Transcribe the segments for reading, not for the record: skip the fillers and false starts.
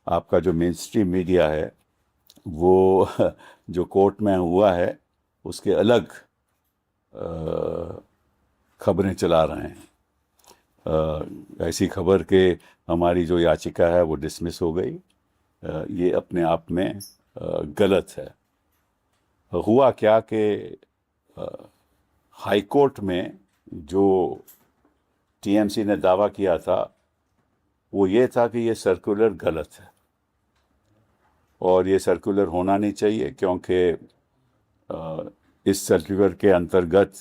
आपका जो main stream media है वो जो कोर्ट में हुआ है उसके अलग खबरें चला रहे हैं। ऐसी खबर के हमारी जो याचिका है वो डिसमिस हो गई। ये अपने आप में गलत है। हुआ क्या कि हाई कोर्ट में जो टीएमसी ने दावा किया था वो ये था कि ये सर्कुलर गलत है और ये सर्कुलर होना नहीं चाहिए, क्योंकि इस सर्कुलर के अंतर्गत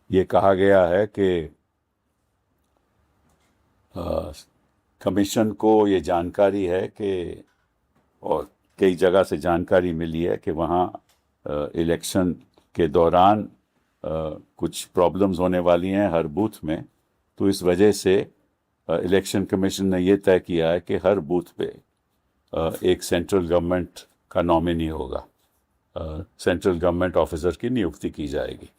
ये कहा गया है कि कमीशन को ये जानकारी है कि, और कई जगह से जानकारी मिली है कि वहाँ इलेक्शन के दौरान कुछ प्रॉब्लम्स होने वाली हैं हर बूथ में। तो इस वजह से इलेक्शन कमीशन ने ये तय किया है कि हर बूथ पे एक सेंट्रल गवर्नमेंट का नॉमिनी होगा, सेंट्रल गवर्नमेंट ऑफिसर की नियुक्ति की जाएगी।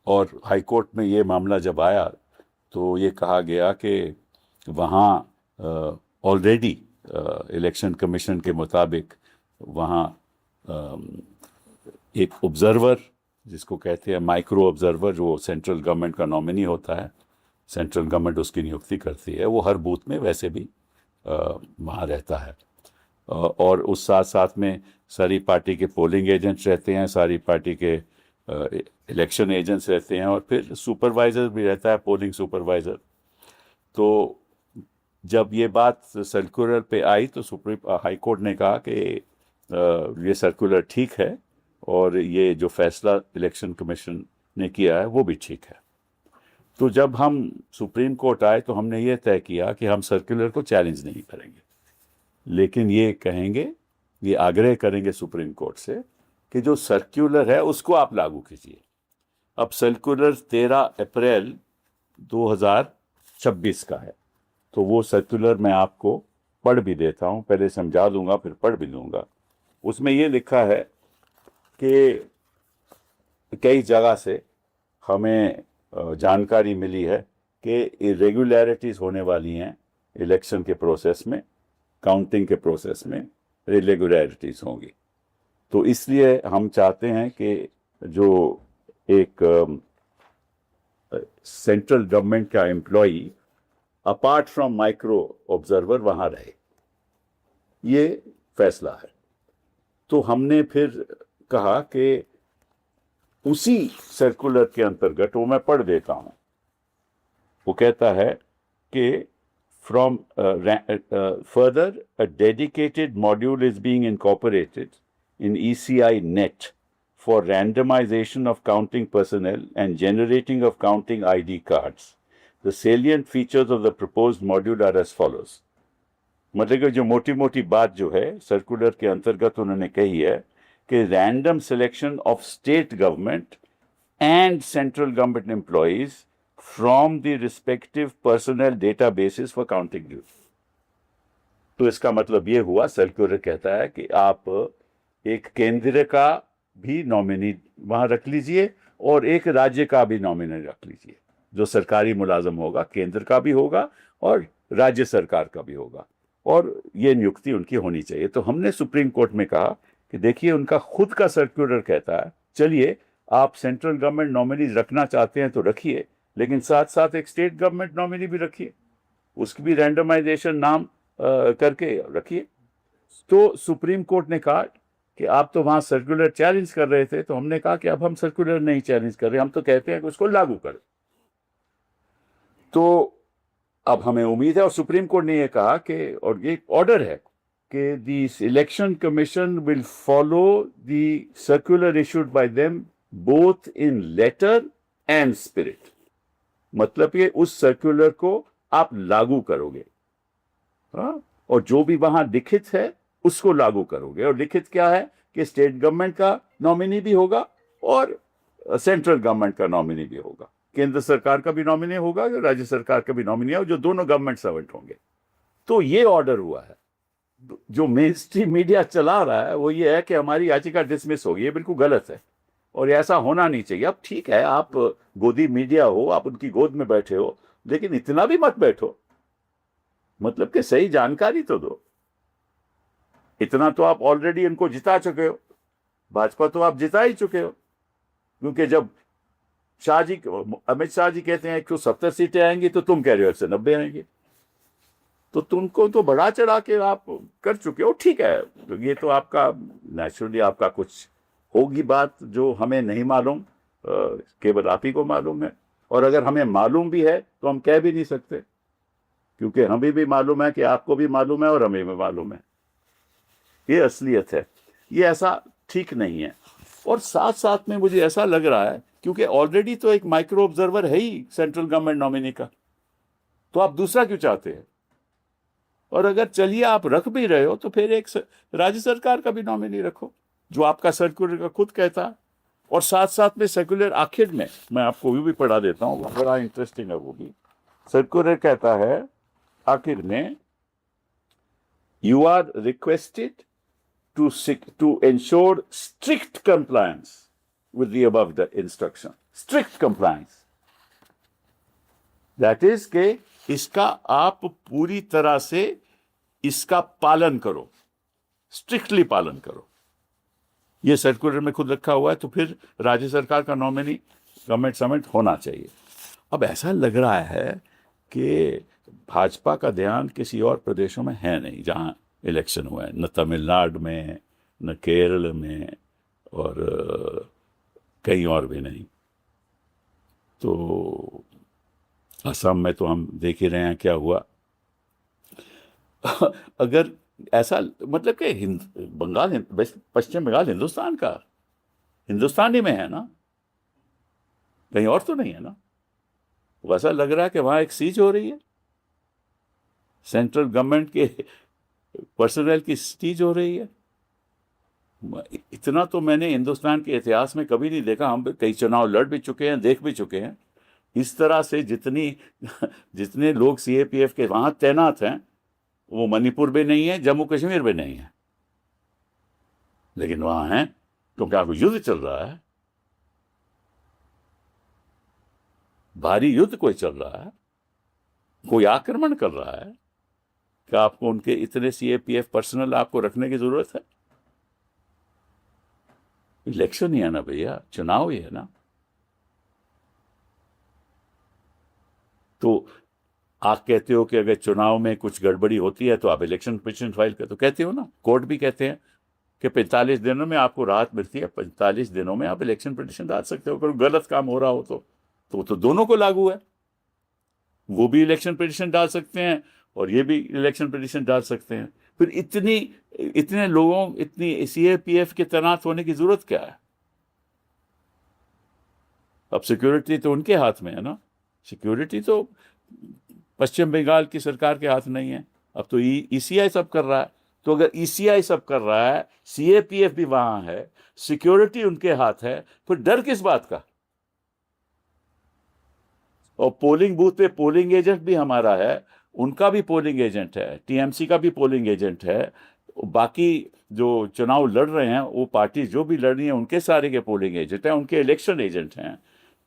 और हाई कोर्ट में ये मामला जब आया तो ये कहा गया कि वहाँ ऑलरेडी इलेक्शन कमीशन के मुताबिक वहाँ एक ऑब्जर्वर, जिसको कहते हैं माइक्रो ऑब्जर्वर, जो सेंट्रल गवर्नमेंट का नॉमिनी होता है, सेंट्रल गवर्नमेंट उसकी नियुक्ति करती है, वो हर बूथ में वैसे भी वहाँ रहता है। और उस साथ साथ में सारी पार्टी के पोलिंग एजेंट्स रहते हैं, सारी पार्टी के इलेक्शन एजेंट्स रहते हैं, और फिर सुपरवाइज़र भी रहता है, पोलिंग सुपरवाइज़र। तो जब ये बात सर्कुलर पे आई तो सुप्रीम हाई कोर्ट ने कहा कि ये सर्कुलर ठीक है और ये जो फैसला इलेक्शन कमीशन ने किया है वो भी ठीक है। तो जब हम सुप्रीम कोर्ट आए तो हमने ये तय किया कि हम सर्कुलर को चैलेंज नहीं करेंगे, लेकिन ये कहेंगे, ये आग्रह करेंगे सुप्रीम कोर्ट से कि जो सर्कुलर है उसको आप लागू कीजिए। अब सर्कुलर 13 अप्रैल 2026 का है, तो वो सर्कुलर मैं आपको पढ़ भी देता हूँ, पहले समझा दूंगा फिर पढ़ भी दूंगा। उसमें ये लिखा है कि कई जगह से हमें जानकारी मिली है कि इरेगुलरिटीज़ होने वाली हैं इलेक्शन के प्रोसेस में, काउंटिंग के प्रोसेस में इरेगुलरिटीज़ होंगी। तो इसलिए हम चाहते हैं कि जो एक सेंट्रल गवर्नमेंट का employee apart from micro observer वहाँ रहे। ये फैसला है। तो हमने फिर कहा कि उसी सर्कुलर के अंतर्गत, वो मैं पढ़ देता हूँ, वो कहता है कि from further a dedicated module is being incorporated in ECI net for randomization of counting personnel and generating of counting ID cards. The salient features of the proposed module are as follows. मतलब कि जो मोटी मोटी बात जो है circular के अंतर्गत उन्होंने कही है कि random selection of state government and central government employees from the respective personal databases for counting duty. तो इसका मतलब ये हुआ, सर्कुलर कहता है कि आप एक केंद्र का भी नॉमिनी वहां रख लीजिए और एक राज्य का भी नॉमिनी रख लीजिए। जो सरकारी मुलाजम होगा केंद्र का भी होगा और राज्य सरकार का भी होगा, और ये नियुक्ति उनकी होनी चाहिए। तो हमने सुप्रीम कोर्ट में कहा कि देखिए, उनका खुद का सर्कुलर कहता है, चलिए आप सेंट्रल गवर्नमेंट नॉमिनी रखना चाहते हैं तो रखिए, लेकिन साथ साथ एक स्टेट गवर्नमेंट नॉमिनी भी रखिए, उसकी भी रैंडमाइजेशन नाम करके रखिए। तो सुप्रीम कोर्ट ने कहा कि आप तो वहां सर्कुलर चैलेंज कर रहे थे, तो हमने कहा कि अब हम सर्कुलर नहीं चैलेंज कर रहे, हम तो कहते हैं कि उसको लागू करें। तो अब हमें उम्मीद है, और सुप्रीम कोर्ट ने यह कहा कि, और ये ऑर्डर है कि the election commission will follow the circular issued by them both in letter and spirit. मतलब कि उस सर्कुलर को आप लागू करोगे, हाँ, और जो भी वहां लिखित है उसको लागू करोगे। और लिखित क्या है कि स्टेट गवर्नमेंट का नॉमिनी भी होगा और सेंट्रल गवर्नमेंट का नॉमिनी भी होगा, केंद्र सरकार का भी नॉमिनी होगा, राज्य सरकार का भी नॉमिनी है, जो दोनों गवर्नमेंट सर्वेंट होंगे। तो ये ऑर्डर हुआ है। जो मेन स्ट्रीम मीडिया चला रहा है वो ये है कि हमारी याचिका डिसमिस होगी, ये बिल्कुल गलत है और ऐसा होना नहीं चाहिए। अब ठीक है, आप गोदी मीडिया हो, आप उनकी गोद में बैठे हो, लेकिन इतना भी मत बैठो मतलब कि सही जानकारी तो दो। इतना तो आप ऑलरेडी इनको जिता चुके हो, भाजपा तो आप जिता ही चुके हो। क्योंकि जब शाह जी, अमित शाह जी कहते हैं 170 सीटें आएंगी, तो तुम कह रहे हो 190 आएंगी। तो तुमको तो बढ़ा चढ़ा के आप कर चुके हो। ठीक है, तो ये तो आपका नेचुरली आपका कुछ होगी बात जो हमें नहीं मालूम, केवल आप ही को मालूम है। और अगर हमें मालूम भी है तो हम कह भी नहीं सकते, क्योंकि हमें भी मालूम है कि आपको भी मालूम है और हमें भी मालूम है। ये असलियत है, ये ऐसा ठीक नहीं है। और साथ साथ में मुझे ऐसा लग रहा है, क्योंकि ऑलरेडी तो एक माइक्रो ऑब्जर्वर है ही सेंट्रल गवर्नमेंट नॉमिनी का, तो आप दूसरा क्यों चाहते हैं? और अगर चलिए आप रख भी रहे हो तो फिर एक राज्य सरकार का भी नॉमिनी रखो, जो आपका सर्कुलर का खुद कहता है। और साथ साथ में सर्कुलर आखिर में मैं आपको भी पढ़ा देता हूँ, वो बड़ा इंटरेस्टिंग है। वो भी सर्कुलर कहता है आखिर में, you are requested to ensure strict compliance with the above the instruction. Strict compliance. That is के इसका आप पूरी तरह से इसका पालन करो, स्ट्रिक्टली पालन करो। ये सर्कुलर में खुद रखा हुआ है, तो फिर राज्य सरकार का नॉमिनी गवर्नमेंट समिट होना चाहिए। अब ऐसा लग रहा है कि भाजपा का ध्यान किसी और प्रदेशों में है नहीं जहां इलेक्शन हुआ है, न तमिलनाडु में, न केरल में, और कहीं और भी नहीं। तो असम में तो हम देख ही रहे हैं क्या हुआ। अगर ऐसा मतलब कि बंगाल, पश्चिम बंगाल हिंदुस्तान का, हिंदुस्तान ही में है ना, कहीं और तो नहीं है ना। वैसा लग रहा है कि वहां एक सीज हो रही है, सेंट्रल गवर्नमेंट के पर्सनल की सीज हो रही है। इतना तो मैंने हिंदुस्तान के इतिहास में कभी नहीं देखा। हम कई चुनाव लड़ भी चुके हैं, देख भी चुके हैं। इस तरह से जितने लोग सीएपीएफ के वहां तैनात हैं, वो मणिपुर में नहीं है, जम्मू कश्मीर में नहीं है, लेकिन वहां हैं क्योंकि आपको युद्ध चल रहा है, भारी युद्ध कोई चल रहा है, कोई आक्रमण कर रहा है। क्या आपको उनके इतने सीएपीएफ पर्सनल आपको रखने की जरूरत है? इलेक्शन ही है ना भैया, चुनाव ही है ना। तो आप कहते हो कि अगर चुनाव में कुछ गड़बड़ी होती है तो आप इलेक्शन पिटीशन फाइल कर, तो कहते हो ना, कोर्ट भी कहते हैं कि 45 दिनों में आपको राहत मिलती है, 45 दिनों में आप इलेक्शन पिटीशन डाल सकते हो। अगर गलत काम हो रहा हो तो दोनों को लागू है। वो भी इलेक्शन पिटीशन डाल सकते हैं और ये भी इलेक्शन पिटीशन डाल सकते हैं। फिर इतने लोगों, इतनी सीएपीएफ के तैनात होने की जरूरत क्या है? अब सिक्योरिटी तो उनके हाथ में है ना, सिक्योरिटी तो पश्चिम बंगाल की सरकार के हाथ नहीं है। अब तो ईसीआई सब कर रहा है। तो अगर ईसीआई सब कर रहा है, सीएपीएफ भी वहां है, सिक्योरिटी उनके हाथ है, फिर डर किस बात का? और पोलिंग बूथ पे पोलिंग एजेंट भी हमारा है, उनका भी पोलिंग एजेंट है, टीएमसी का भी पोलिंग एजेंट है, बाकी जो चुनाव लड़ रहे हैं वो पार्टी जो भी लड़ रही है उनके सारे के पोलिंग एजेंट हैं, उनके इलेक्शन एजेंट हैं।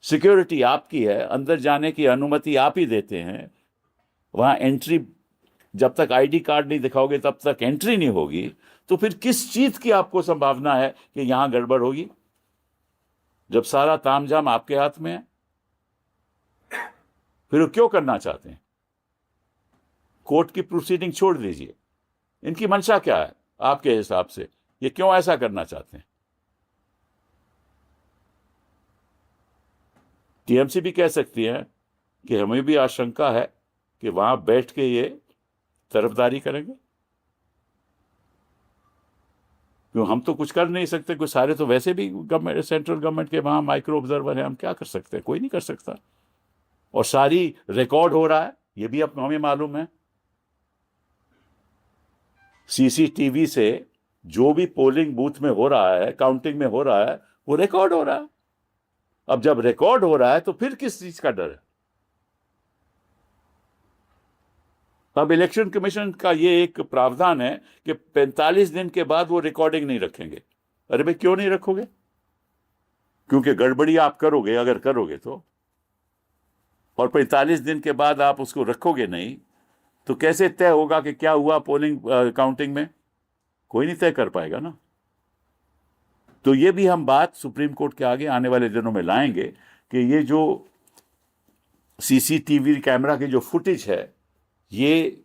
सिक्योरिटी आपकी है, अंदर जाने की अनुमति आप ही देते हैं। वहां एंट्री, जब तक आईडी कार्ड नहीं दिखाओगे तब तक एंट्री नहीं होगी। तो फिर किस चीज की आपको संभावना है कि यहां गड़बड़ होगी, जब सारा तामझाम आपके हाथ में है? फिर वो क्यों करना चाहते हैं? कोर्ट की प्रोसीडिंग छोड़ दीजिए, इनकी मंशा क्या है आपके हिसाब से? ये क्यों ऐसा करना चाहते हैं? टीएमसी भी कह सकती है कि हमें भी आशंका है कि वहां बैठ के ये तरफदारी करेंगे। क्यों, हम तो कुछ कर नहीं सकते, कुछ सारे तो वैसे भी गवर्नमेंट, सेंट्रल गवर्नमेंट के वहां माइक्रो ऑब्जर्वर है, हम क्या कर सकते हैं? कोई नहीं कर सकता। और सारी रिकॉर्ड हो रहा है, ये भी अब हमें मालूम है। सीसीटीवी से जो भी पोलिंग बूथ में हो रहा है, काउंटिंग में हो रहा है, वो रिकॉर्ड हो रहा है। अब जब रिकॉर्ड हो रहा है तो फिर किस चीज का डर है? अब इलेक्शन कमीशन का ये एक प्रावधान है कि 45 दिन के बाद वो रिकॉर्डिंग नहीं रखेंगे। अरे भाई, क्यों नहीं रखोगे? क्योंकि गड़बड़ी आप करोगे, अगर करोगे तो, और 45 दिन के बाद आप उसको रखोगे नहीं, तो कैसे तय होगा कि क्या हुआ पोलिंग काउंटिंग में? कोई नहीं तय कर पाएगा ना। तो ये भी हम बात सुप्रीम कोर्ट के आगे आने वाले दिनों में लाएंगे कि ये जो सीसीटीवी कैमरा की जो फुटेज है, ये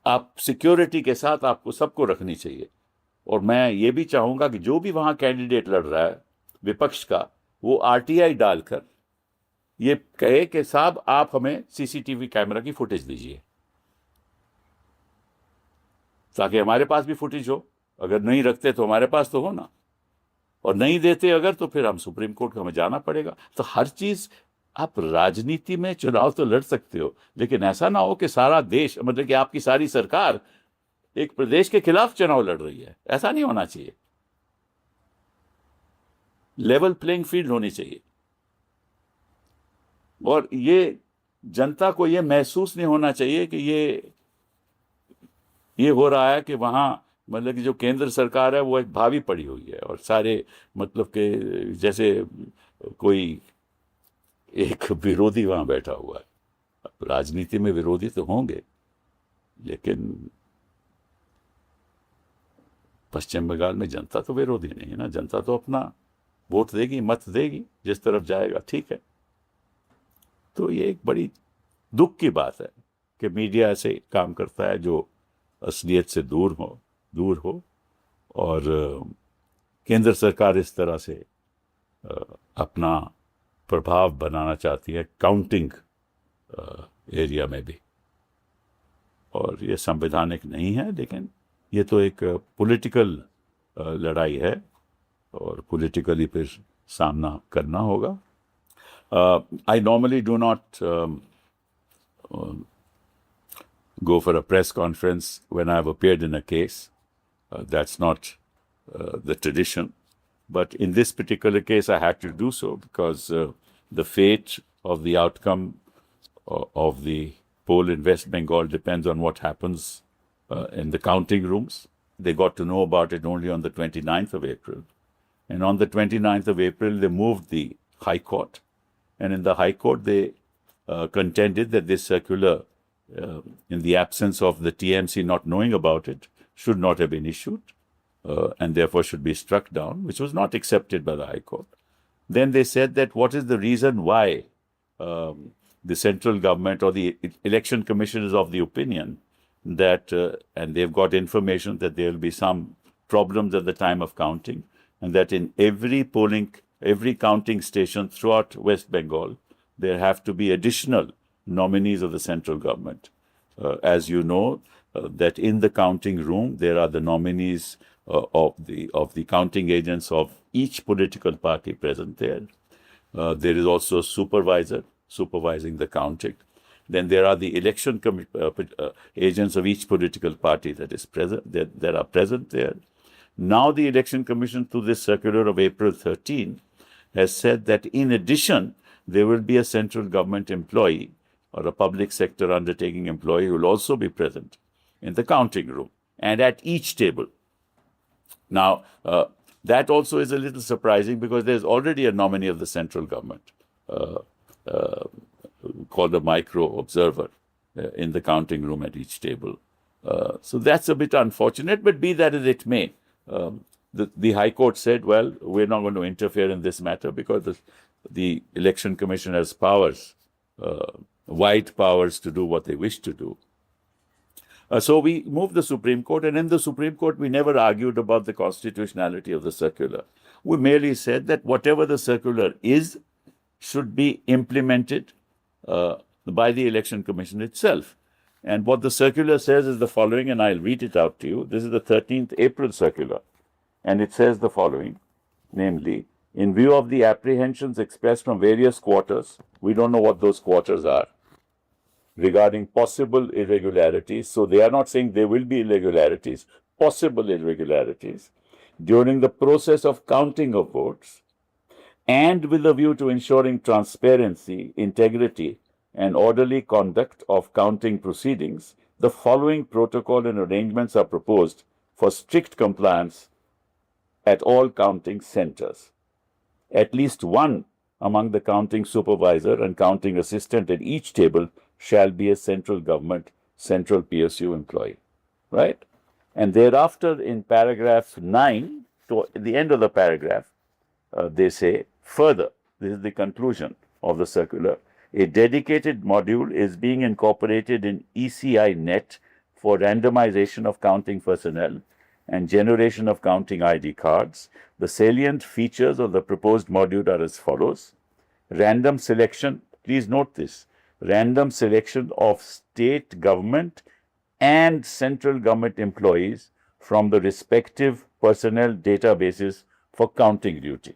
आप सिक्योरिटी के साथ आपको सबको रखनी चाहिए। और मैं ये भी चाहूंगा कि जो भी वहां कैंडिडेट लड़ रहा है विपक्ष का, वो आरटीआई डालकर ये कहे कि साहब आप हमें सीसीटीवी कैमरा की फुटेज दीजिए, ताकि हमारे पास भी फुटेज हो। अगर नहीं रखते तो हमारे पास तो हो ना, और नहीं देते अगर तो फिर हम सुप्रीम कोर्ट को हमें जाना पड़ेगा। तो हर चीज, आप राजनीति में चुनाव तो लड़ सकते हो, लेकिन ऐसा ना हो कि सारा देश, मतलब कि आपकी सारी सरकार एक प्रदेश के खिलाफ चुनाव लड़ रही है। ऐसा नहीं होना चाहिए। लेवल प्लेइंग फील्ड होनी चाहिए। और ये जनता को ये महसूस नहीं होना चाहिए कि ये हो रहा है कि वहां, मतलब कि जो केंद्र सरकार है वो एक भावी पड़ी हुई है, और सारे मतलब के जैसे कोई एक विरोधी वहां बैठा हुआ है। अब राजनीति में विरोधी तो होंगे, लेकिन पश्चिम बंगाल में जनता तो विरोधी नहीं है ना। जनता तो अपना वोट देगी, मत देगी, जिस तरफ जाएगा, ठीक है। तो ये एक बड़ी दुख की बात है कि मीडिया ऐसे काम करता है जो असलियत से दूर हो। और केंद्र सरकार इस तरह से अपना प्रभाव बनाना चाहती है काउंटिंग एरिया में भी, और ये संवैधानिक नहीं है। लेकिन ये तो एक पॉलिटिकल लड़ाई है, और पॉलिटिकली फिर सामना करना होगा। I normally do not go for a press conference when I've appeared in a case. That's not the tradition. But in this particular case, I had to do so because the fate of the outcome of the poll in West Bengal depends on what happens in the counting rooms. They got to know about it only on the 29th of April. And on the 29th of April, they moved the High Court. And in the High Court, they contended that this circular, in the absence of the TMC not knowing about it, should not have been issued, and therefore should be struck down, which was not accepted by the High Court. Then they said that what is the reason why the central government or the election commission is of the opinion that, and they've got information that there will be some problems at the time of counting, and that in every counting station throughout West Bengal, there have to be additional nominees of the central government. As you know, that in the counting room, there are the nominees of the counting agents of each political party present there. There is also a supervisor supervising the counting. Then there are the election agents of each political party that is present, that are present there. Now the Election Commission, through this circular of April 13, has said that in addition, there will be a central government employee or a public sector undertaking employee who will also be present in the counting room and at each table. Now, that also is a little surprising because there's already a nominee of the central government called a micro observer in the counting room at each table. So that's a bit unfortunate, but be that as it may, the High Court said, well, we're not going to interfere in this matter because the Election Commission has powers, wide powers to do what they wish to do. So we moved the Supreme Court, and in the Supreme Court, we never argued about the constitutionality of the circular. We merely said that whatever the circular is should be implemented by the Election Commission itself. And what the circular says is the following, and I'll read it out to you. This is the 13th April circular, and it says the following, namely, in view of the apprehensions expressed from various quarters, we don't know what those quarters are, regarding possible irregularities. So they are not saying there will be irregularities, possible irregularities during the process of counting of votes, and with a view to ensuring transparency, integrity, and orderly conduct of counting proceedings, the following protocol and arrangements are proposed for strict compliance at all counting centers. At least one among the counting supervisor and counting assistant at each table shall be a central government central PSU employee, right? And thereafter, in paragraph 9, to the end of the paragraph, they say further, this is the conclusion of the circular, a dedicated module is being incorporated in ECI Net for randomization of counting personnel and generation of counting ID cards. The salient features of the proposed module are as follows. Random selection, please note this, random selection of state government and central government employees from the respective personnel databases for counting duty.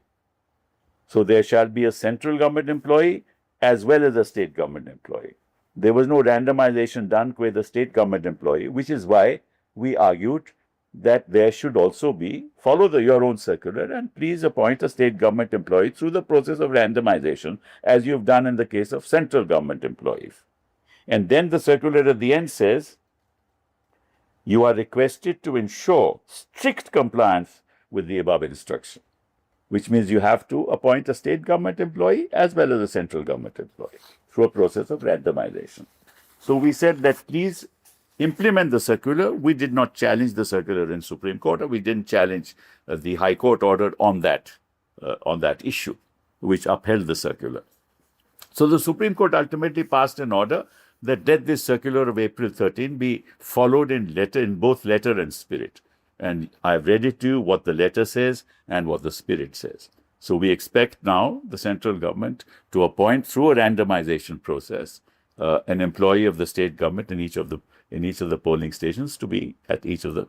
So there shall be a central government employee as well as a state government employee. There was no randomization done with the state government employee, which is why we argued that there should also be, follow your own circular and please appoint a state government employee through the process of randomization, as you've done in the case of central government employees. And then the circular at the end says, you are requested to ensure strict compliance with the above instruction, which means you have to appoint a state government employee as well as a central government employee through a process of randomization. So we said that please implement the circular. We did not challenge the circular in Supreme Court, or we didn't challenge the High Court order on that issue, which upheld the circular. So the Supreme Court ultimately passed an order that let this circular of April 13 be followed in both letter and spirit. And I've read it to you what the letter says and what the spirit says. So we expect now the central government to appoint through a randomization process an employee of the state government in each of the polling stations to be at each of the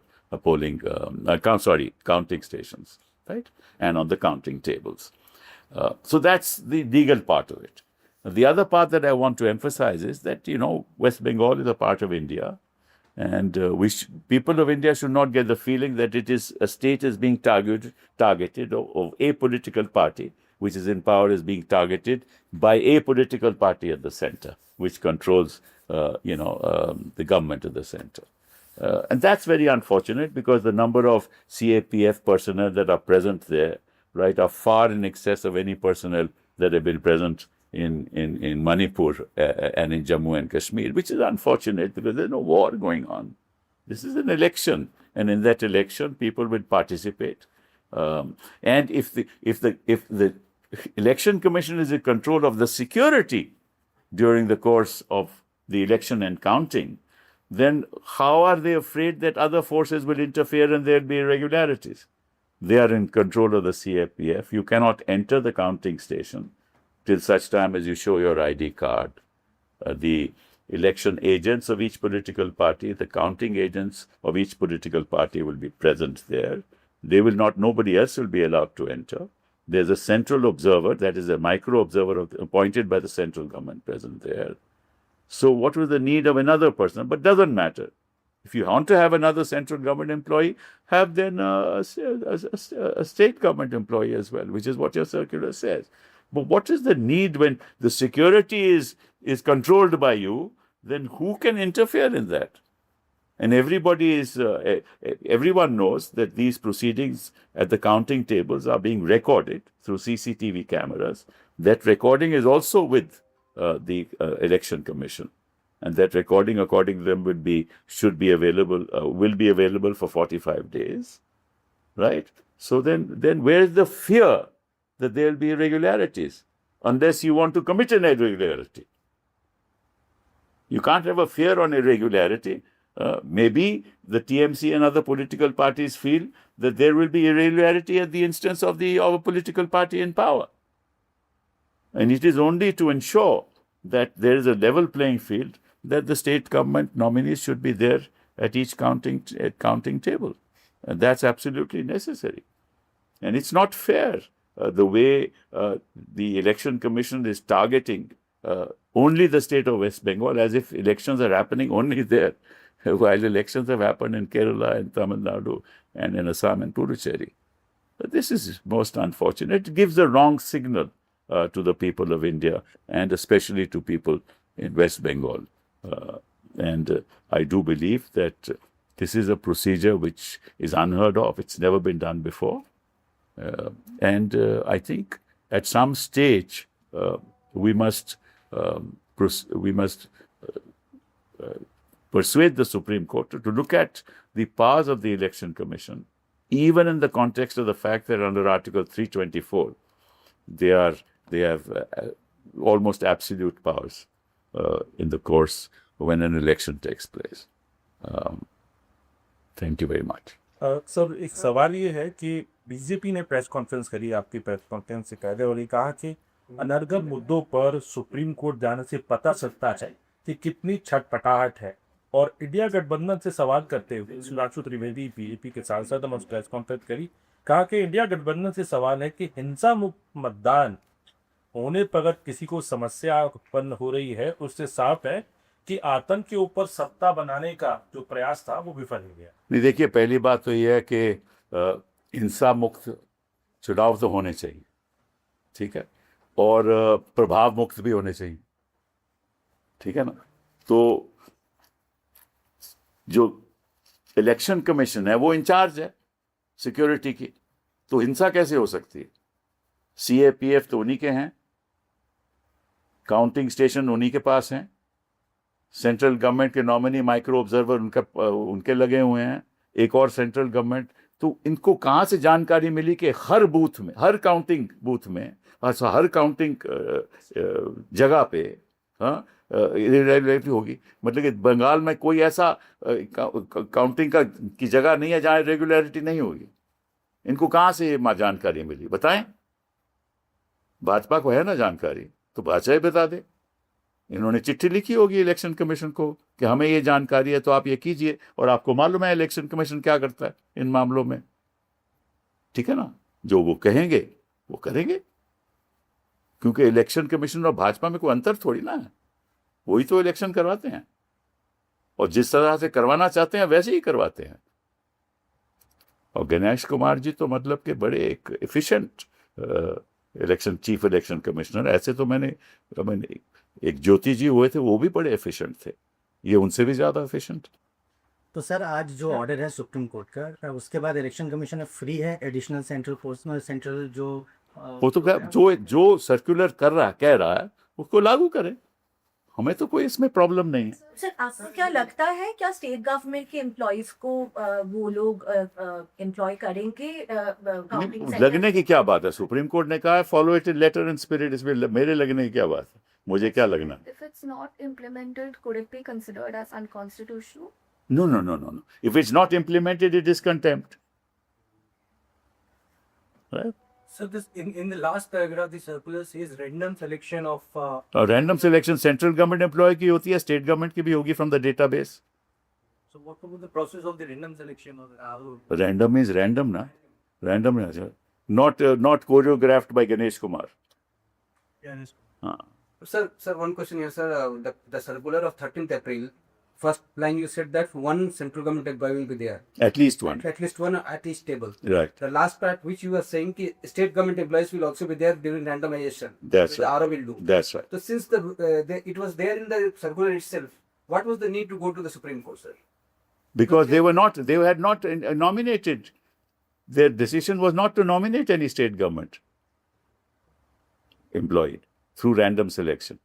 counting stations, right? And on the counting tables. So that's the legal part of it. The other part that I want to emphasize is that, West Bengal is a part of India. And people of India should not get the feeling that a state is being targeted, or a political party which is in power is being targeted by a political party at the center, which controls, the government at the center. And that's very unfortunate, because the number of CAPF personnel that are present there, right, are far in excess of any personnel that have been present in Manipur and in Jammu and Kashmir, which is unfortunate because there's no war going on. This is an election, and in that election, people will participate. And if the election commission is in control of the security during the course of the election and counting, then how are they afraid that other forces will interfere and there'll be irregularities? They are in control of the CAPF. You cannot enter the counting station till such time as you show your ID card. The election agents of each political party, the counting agents of each political party will be present there. Nobody else will be allowed to enter. There's a central observer, that is a micro observer appointed by the central government present there. So what was the need of another person? But doesn't matter. If you want to have another central government employee, have then a state government employee as well, which is what your circular says. But what is the need when the security is controlled by you? Then who can interfere in that? And everyone knows that these proceedings at the counting tables are being recorded through CCTV cameras. That recording is also with the Election Commission, and that recording, according to them, will be available for 45 days, right? So then where is the fear that there will be irregularities, unless you want to commit an irregularity? You can't have a fear on irregularity. Maybe the TMC and other political parties feel that there will be irregularity at the instance of a political party in power. And it is only to ensure that there is a level playing field that the state government nominees should be there at each counting table. And that's absolutely necessary. And it's not fair the way the Election Commission is targeting only the state of West Bengal, as if elections are happening only there, while elections have happened in Kerala and Tamil Nadu and in Assam and Puducherry. But this is most unfortunate. It gives the wrong signal to the people of India, and especially to people in West Bengal. And I do believe that this is a procedure which is unheard of. It's never been done before. And I think at some stage we must persuade the Supreme Court to look at the powers of the Election Commission, even in the context of the fact that under Article 324, they have almost absolute powers in the course when an election takes place. Thank you very much. Sir, एक सवाल ये है कि BJP ने press conference करी, आपकी press conference से पहले, और ये कहा कि अनर्गल मुद्दों पर सुप्रीम कोर्ट जाने से पता चलता है कि कितनी छटपटाहट है। और इंडिया गठबंधन से सवाल करते हुए सुधांशु त्रिवेदी बीजेपी के सांसद ने प्रेस कॉन्फ्रेंस करी, कहा कि इंडिया गठबंधन से सवाल है कि हिंसा मुक्त मतदान होने पर अगर किसी को समस्या उत्पन्न हो रही है, उससे साफ है कि आतंक के ऊपर सत्ता बनाने का जो प्रयास था वो विफल हो गया। नहीं, देखिए, पहली बात तो यह है कि हिंसा मुक्त चुनाव तो होने चाहिए, ठीक है, और प्रभाव मुक्त भी होने चाहिए, ठीक है ना। तो जो इलेक्शन कमीशन है वो इंचार्ज है सिक्योरिटी की, तो हिंसा कैसे हो सकती है? CAPF तो उन्हीं के हैं, काउंटिंग स्टेशन उन्हीं के पास हैं, सेंट्रल गवर्नमेंट के नॉमिनी माइक्रो ऑब्जर्वर उनके लगे हुए हैं, एक और सेंट्रल गवर्नमेंट। तो इनको कहाँ से जानकारी मिली कि हर बूथ में, हर काउंटिंग बूथ में, हर काउंटिंग जगह पे इरेगुलरिटी होगी? मतलब कि बंगाल में कोई ऐसा काउंटिंग की जगह नहीं है जहाँ रेगुलरिटी नहीं होगी। इनको कहाँ से ये जानकारी मिली, बताएं? भाजपा को है ना जानकारी, तो भाजपा ही बता दे। इन्होंने चिट्ठी लिखी होगी इलेक्शन कमीशन को कि हमें ये जानकारी है, तो आप ये कीजिए। और आपको मालूम है इलेक्शन कमीशन क्या करता है इन मामलों में, ठीक है ना। जो वो कहेंगे वो करेंगे, क्योंकि इलेक्शन कमीशन और भाजपा में कोई अंतर थोड़ी ना है, वही तो इलेक्शन करवाते हैं, और जिस तरह से करवाना चाहते हैं वैसे ही करवाते हैं। और गणेश कुमार जी तो मतलब कि बड़े एक एफिशिएंट चीफ इलेक्शन कमिश्नर। ऐसे तो मैंने एक ज्योति जी हुए थे, वो भी बड़े एफिशिएंट थे, ये उनसे भी ज्यादा एफिशिएंट। तो सर, आज जो ऑर्डर है सुप्रीम कोर्ट का, उसके बाद इलेक्शन कमीशन फ्री है एडिशनल सेंट्रल फोर्स में, सेंट्रल जो वो तो जो सर्कुलर कह रहा है उसको लागू करे, हमें तो कोई इसमें प्रॉब्लम नहीं है। सर, आपको क्या लगता है, क्या स्टेट गवर्नमेंट के एम्प्लॉइज को वो लोग एम्प्लॉय करेंगे काउंटिंग सेंटर? लगने की क्या बात है? सुप्रीम कोर्ट ने कहा है follow it in letter and spirit, इसमें मेरे लगने की क्या बात है? मुझे क्या लगना? If it's not implemented, could it be considered as unconstitutional? No. If it's not implemented, it is contempt. Right? So this in the last paragraph, the circular says random selection of. Random selection central government employ की होती है, state government की भी होगी from the database. So what was the process of the random selection of? Random is random, na? Random is not choreographed by Ganesh Kumar. Yes. Sir, one question here, sir. The circular of 13th April, first line you said that one central government employee will be there. At least one. At least one at each table. Right. The last part which you were saying, ki state government employees will also be there during randomization. That's The right. RO will do. That's right. So since it was there in the circular itself, what was the need to go to the Supreme Court, sir? Because they had not nominated. Their decision was not to nominate any state government employee through random selection.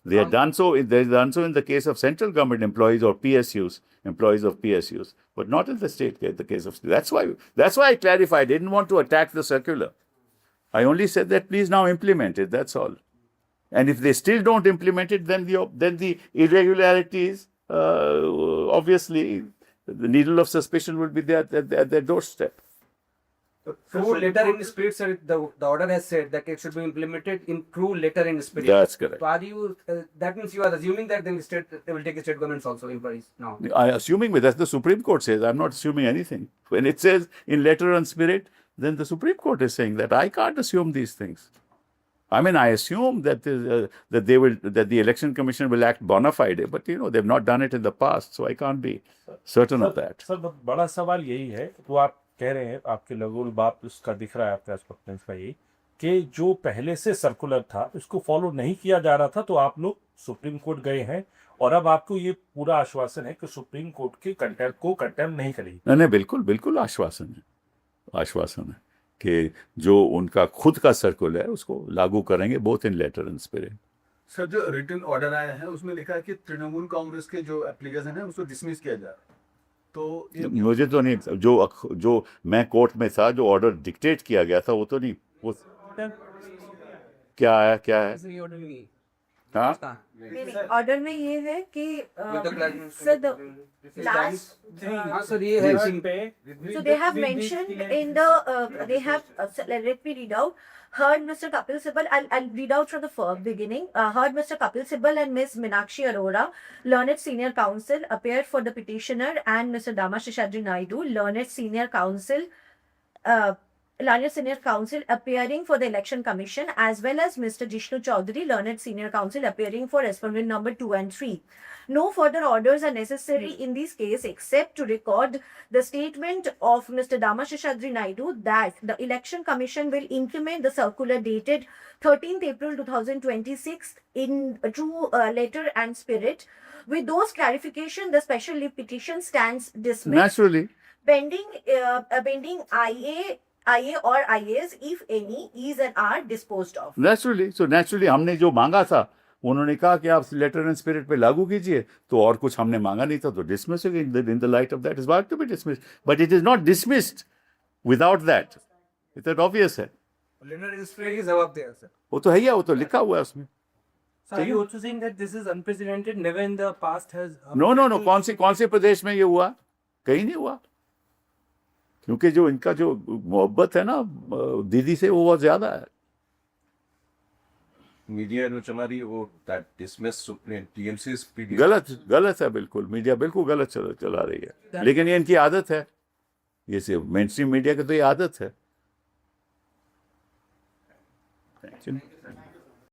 They had done so. They had done so in the case of central government employees or PSUs, employees of PSUs, but not in the state case. The case of that's why I clarified. I didn't want to attack the circular. I only said that please now implement it. That's all. And if they still don't implement it, then the irregularities, obviously, the needle of suspicion will be there at their doorstep. True letter in spirit, sir. The order has said that it should be implemented in true letter in spirit. That's correct. So are you? That means you are assuming that they will take state governments also employees now. I assuming that's the Supreme Court says. I'm not assuming anything. When it says in letter and spirit, then the Supreme Court is saying that I can't assume these things. I mean, I assume that the election commission will act bona fide, but they've not done it in the past, so I can't be certain of that. Sir, बड़ा सवाल यही है, तो आप कह रहे हैं, आपके लगोल बाप उसका दिख रहा है आपके प्रेस का यही, कि जो पहले से सर्कुलर था उसको फॉलो नहीं किया जा रहा था, तो आप लोग सुप्रीम कोर्ट गए हैं, और अब आपको ये पूरा आश्वासन है कि सुप्रीम कोर्ट के कंटेम्प्ट को कंटेम्प्ट नहीं करेगी। नहीं, बिल्कुल आश्वासन है कि जो उनका खुद का सर्कुलर है उसको लागू करेंगे, both in letter and spirit. Sir जो रिटन ऑर्डर आया है उसमें लिखा है कि तृणमूल कांग्रेस के जो एप्लीकेशन है उसको डिसमिस किया जा रहा है, तो ये मुझे तो नहीं, जो मैं कोर्ट में था, जो ऑर्डर डिक्टेट किया गया था वो तो नहीं, वो क्या है Sir, you order me. हाँ ऑर्डर में ये है कि With the class. Sir the last हाँ सर ये है So they have mentioned in the, they have, let me read out, heard Mr. Kapil Sibal, I'll read out from the beginning, heard Mr. Kapil Sibal and Ms. Minakshi Arora, learned senior counsel, appeared for the petitioner, and Mr. Damashishadri Naidu, learned senior counsel, appearing for the Election Commission, as well as Mr. Jishnu Chaudhary, learned senior counsel, appearing for respondent number 2 and 3. No further orders are necessary in this case except to record the statement of Mr. Damashishadri Naidu that the Election Commission will implement the circular dated 13th April 2026 in true letter and spirit. With those clarification, the special leave petition stands dismissed. Naturally Pending IA or IAs, if any, is and are disposed of. Naturally हमने जो मांगा था, उन्होंने कहा कि आप letter and spirit पे लागू कीजिए, तो और कुछ हमने मांगा नहीं था, तो dismiss in the light of that is what to be dismissed, but it is not dismissed without that, it obvious है, Letter is free is above there, sir. वो तो है ही है, वो तो लिखा हुआ है उसमें. So are you also saying that this is unprecedented? Never in the past has. No कौन से प्रदेश में ये हुआ? कहीं नहीं हुआ, क्योंकि जो इनका जो मोहब्बत है ना दीदी से, वो बहुत ज्यादा है. मीडिया जो चला रही है वो दैट डिसमिस सुप्रीम टीएमसी गलत है, बिल्कुल मीडिया बिल्कुल गलत चला रही है, लेकिन ये इनकी आदत है, ये सिर्फ मेन स्ट्रीम मीडिया की तो ये आदत है.